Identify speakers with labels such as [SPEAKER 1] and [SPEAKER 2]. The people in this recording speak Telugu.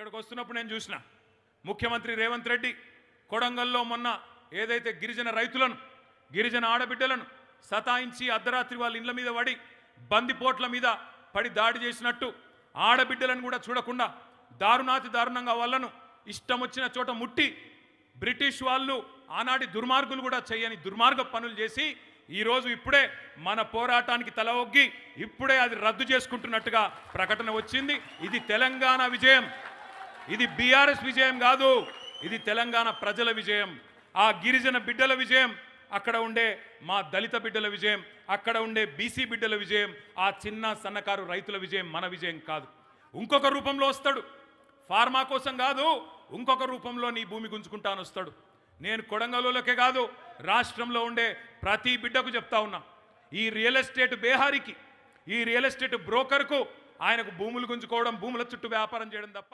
[SPEAKER 1] ఇక్కడికి వస్తున్నప్పుడు నేను చూసిన ముఖ్యమంత్రి రేవంత్ రెడ్డి కొడంగల్లో మొన్న ఏదైతే గిరిజన రైతులను గిరిజన ఆడబిడ్డలను సతాయించి అర్ధరాత్రి వాళ్ళ ఇళ్ల మీద పడి బందిపోట్ల మీద పడి దాడి చేసినట్టు ఆడబిడ్డలను కూడా చూడకుండా దారుణాతి దారుణంగా వాళ్ళను ఇష్టం వచ్చిన చోట ముట్టి బ్రిటిష్ వాళ్ళు ఆనాటి దుర్మార్గులు కూడా చేయని దుర్మార్గ పనులు చేసి ఈరోజు ఇప్పుడే మన పోరాటానికి తల ఒగ్గి ఇప్పుడే అది రద్దు చేసుకుంటున్నట్టుగా ప్రకటన వచ్చింది. ఇది తెలంగాణ విజయం, ఇది బీఆర్ఎస్ విజయం కాదు, ఇది తెలంగాణ ప్రజల విజయం, ఆ గిరిజన బిడ్డల విజయం, అక్కడ ఉండే మా దళిత బిడ్డల విజయం, అక్కడ ఉండే బీసీ బిడ్డల విజయం, ఆ చిన్న సన్నకారు రైతుల విజయం, మన విజయం కాదు. ఇంకొక రూపంలో వస్తాడు, ఫార్మా కోసం కాదు, ఇంకొక రూపంలో నీ భూమి గుంజుకుంటాను వస్తాడు. నేను కొడంగల్లోకే కాదు రాష్ట్రంలో ఉండే ప్రతి బిడ్డకు చెప్తా ఉన్నా, ఈ రియల్ ఎస్టేట్ బేహారికి, ఈ రియల్ ఎస్టేట్ బ్రోకర్కు ఆయనకు భూములు గుంజుకోవడం, భూముల చుట్టూ వ్యాపారం చేయడం తప్ప